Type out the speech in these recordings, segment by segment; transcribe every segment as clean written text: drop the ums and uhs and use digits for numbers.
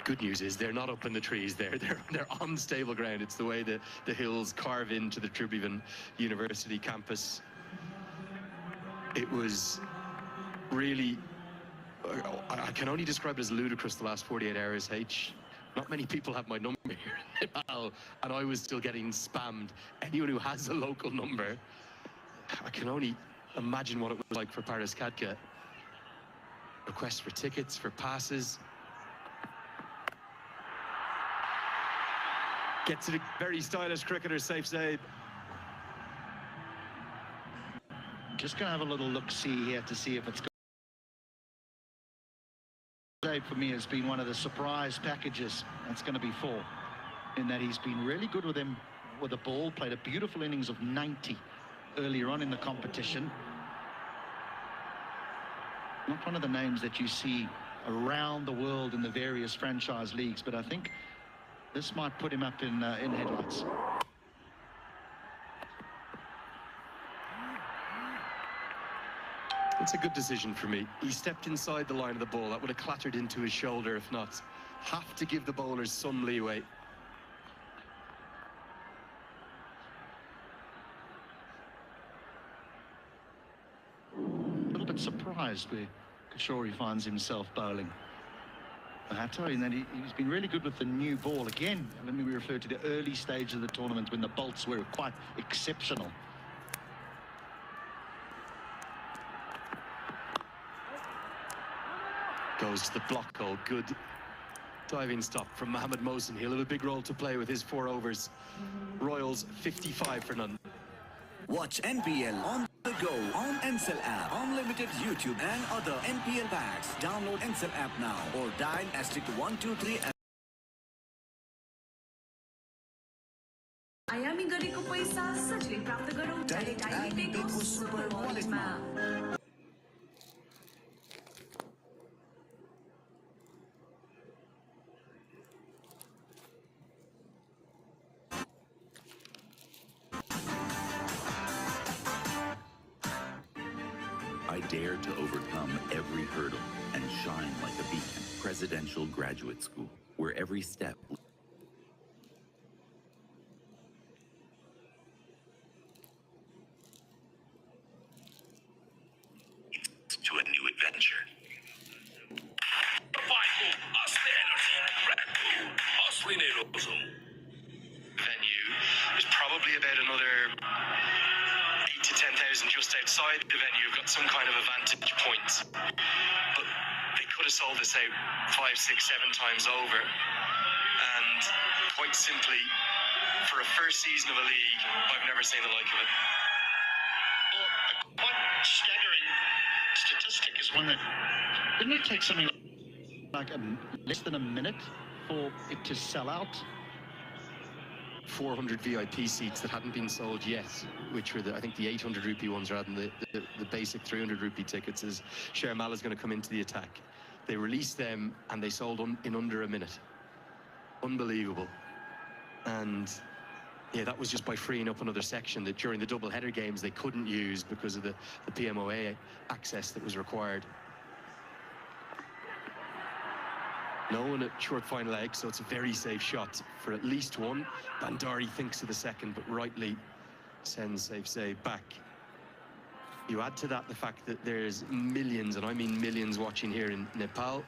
Good news is they're not up in the trees there. They're on stable ground. It's the way that the hills carve into the Tribhuvan University campus. It was really, I can only describe it as ludicrous the last 48 hours, H. Not many people have my number here in Nepal, and I was still getting spammed. Anyone who has a local number, I can only imagine what it was like for Paris Katka. Requests for tickets, for passes. Gets it, a very stylish cricketer, safe save. Just going to have a little look-see here to see if it's good. For me has been one of the surprise packages. That's going to be 4, in that he's been really good with him with the ball, played a beautiful innings of 90 earlier on in the competition. Not one of the names that you see around the world in the various franchise leagues, but I think this might put him up in headlights. It's a good decision for me. He stepped inside the line of the ball. That would have clattered into his shoulder if not. Have to give the bowlers some leeway. A little bit surprised where Kishore finds himself bowling. Mahato, and then he's been really good with the new ball. Again, let me refer to the early stage of the tournament when the bolts were quite exceptional. Goes to the block hole. Good diving stop from Mohammad Mohsin. He'll have a big role to play with his 4 overs. Royals 55 for none. Watch NPL on the go on Ncell app, unlimited YouTube and other NPL packs. Download Ncell app now or dial *123. आयामी गरेको पैसा सजिलै प्राप्त गरौँ direct super वालेटमा। I dare to overcome every hurdle and shine like a beacon. Presidential Graduate School, where every step to a new adventure. Venue is probably about another 8 to 10,000 just outside the venue. You've got some kind of a vantage point, but they could have sold this out 5, 6, 7 times over, and quite simply, for a first season of a league, I've never seen the like of it. Well, a quite staggering statistic is one that didn't it take something like less than a minute for it to sell out? 400 VIP seats that hadn't been sold yet, which were I think the 800 rupee ones rather than the basic 300 rupee tickets, as Sharmal is going to come into the attack. They released them and they sold in under a minute. Unbelievable. And yeah, that was just by freeing up another section that during the double header games they couldn't use because of the PMOA access that was required. No one at short fine leg, so it's a very safe shot for at least one. Bandari thinks of the second, but rightly sends safe save back. You add to that the fact that there's millions, and I mean millions, watching here in Nepal.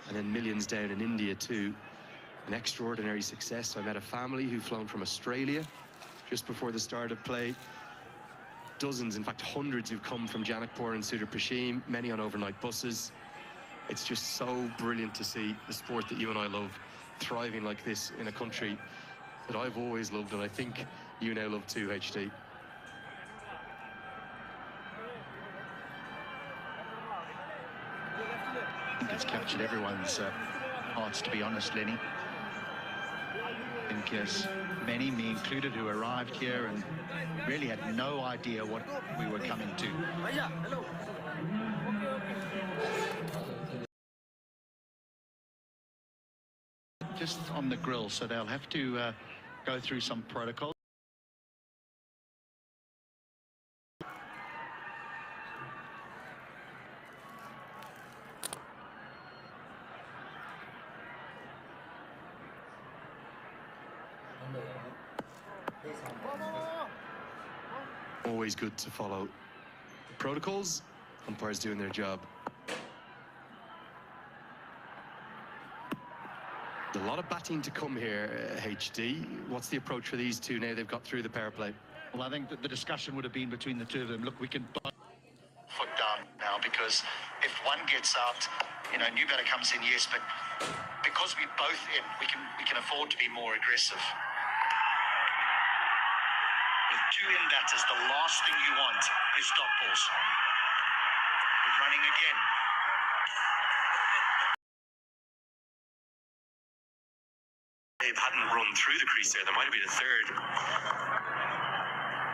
And then millions down in India too. An extraordinary success. I met a family who've flown from Australia just before the start of play. Dozens, in fact hundreds, who've come from Janakpur and Sudar Pashim, many on overnight buses. It's just so brilliant to see the sport that you and I love thriving like this in a country that I've always loved, and I think you now love too, HD. I think it's captured everyone's hearts, to be honest, Lenny. I think as many, me included, who arrived here and really had no idea what we were coming to. Just on the grill, so they'll have to go through some protocols. Always good to follow the protocols. Umpires doing their job. A lot of batting to come here, HD. What's the approach for these two now they've got through the power play? Well, I think that the discussion would have been between the two of them. Look, we can both foot down now, because if one gets out, new batter comes in, yes, but because we're both in, we can afford to be more aggressive. With two in batters, the last thing you want is dot balls. We're running again. They hadn't run through the crease there. There might have been a third.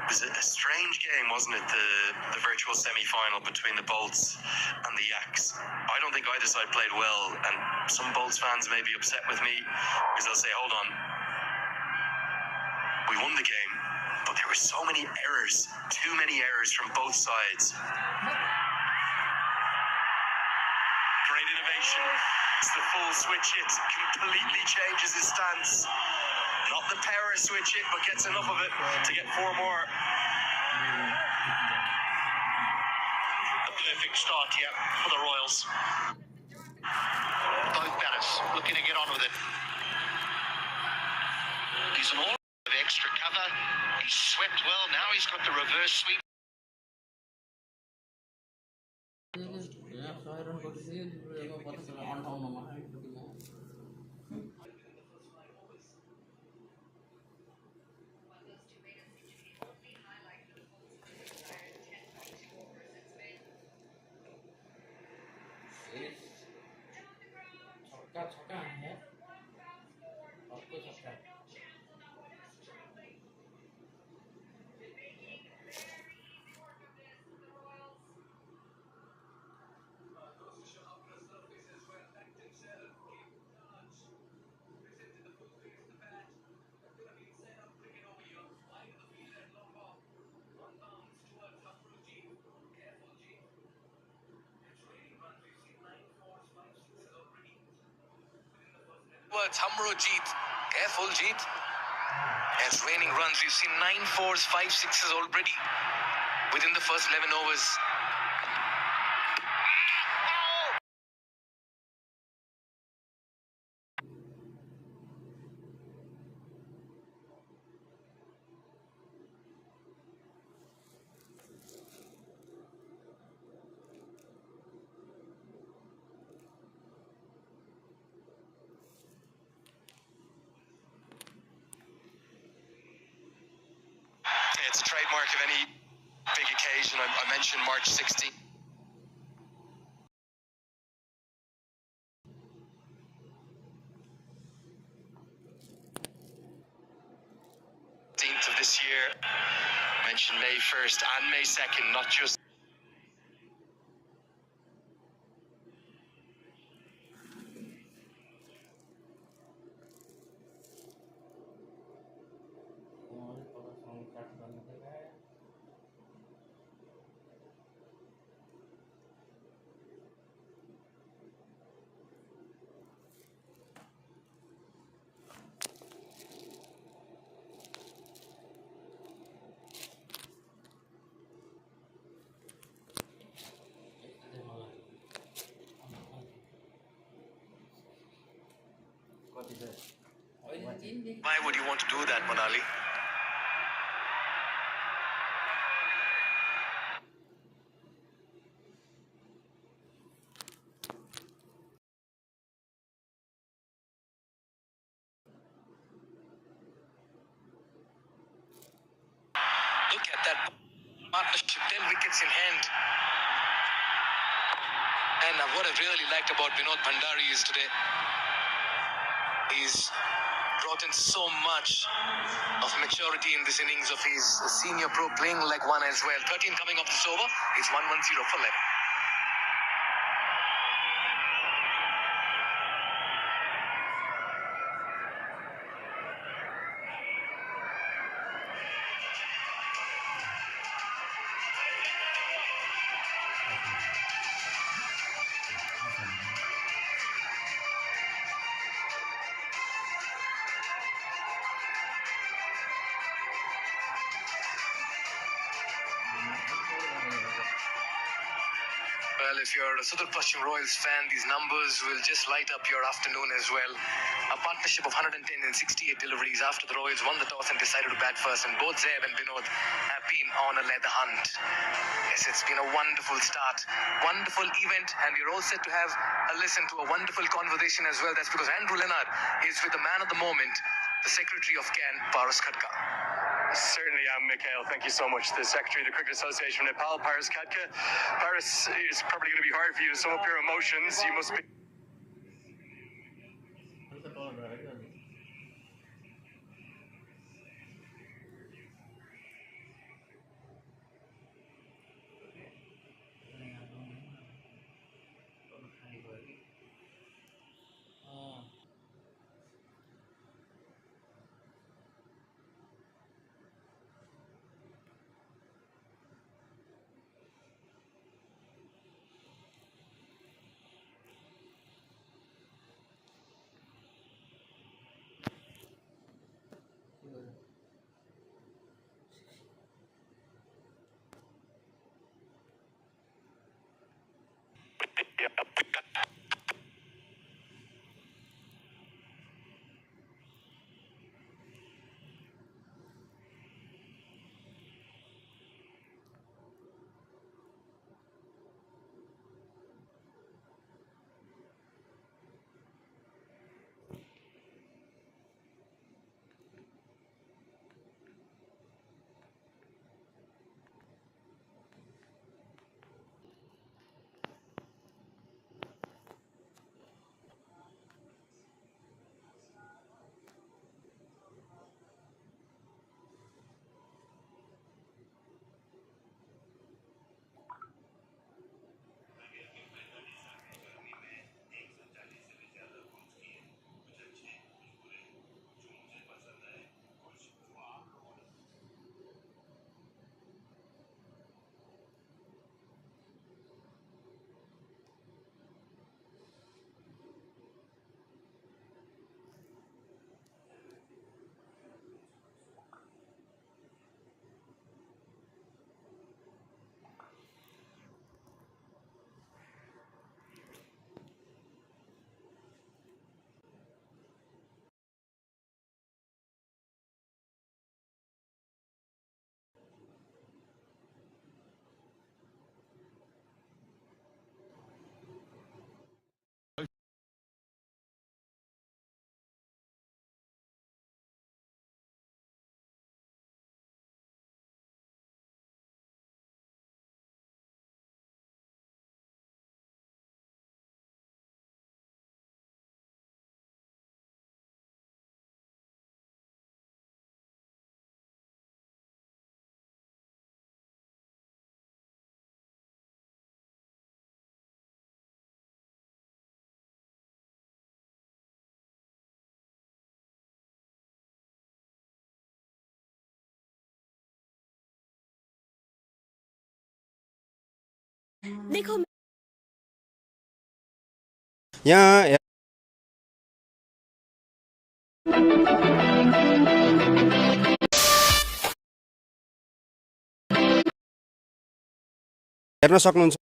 It was a strange game, wasn't it? The virtual semi-final between the Bolts and the Yaks. I don't think either side played well, and some Bolts fans may be upset with me because they'll say, hold on, we won the game, but there were so many errors, too many errors from both sides. Great innovation. It's the full switch hit, completely changes his stance. Not the power switch hit, but gets enough of it to get 4 more. A perfect start here for the Royals. Both batters looking to get on with it. He's an all of extra cover. He's swept well. Now he's got the reverse sweep. Hamro Jeet, careful Jeet. As raining runs, we've seen 9 4s, 5 6s already within the first 11 overs. It's a trademark of any big occasion. I mentioned March 16th. Of this year. I mentioned May 1st and May 2nd, not just. Why would you want to do that, Manali? six in hand. And what I really liked about Vinod Bhandari is today, he's brought in so much of maturity in this innings of his senior pro, playing like one as well. 13 coming off this over. It's 1-1-0 for Len. Well, if you're a Sudhir Pashchim Royals fan, these numbers will just light up your afternoon as well. A partnership of 110 and 68 deliveries after the Royals won the toss and decided to bat first, and both Zeb and Vinod have been on a leather hunt. Yes, it's been a wonderful start, wonderful event, and we're all set to have a listen to a wonderful conversation as well. That's because Andrew Leonard is with the man of the moment, the Secretary of CAN, Paras Khadka. Certainly am, Mikhail. Thank you so much. The Secretary of the Cricket Association of Nepal, Paras Khadka. Paras, it's probably going to be hard for you to sum up your emotions. You must be... देखो यहाँ हेर्न सक्नुहुन्छ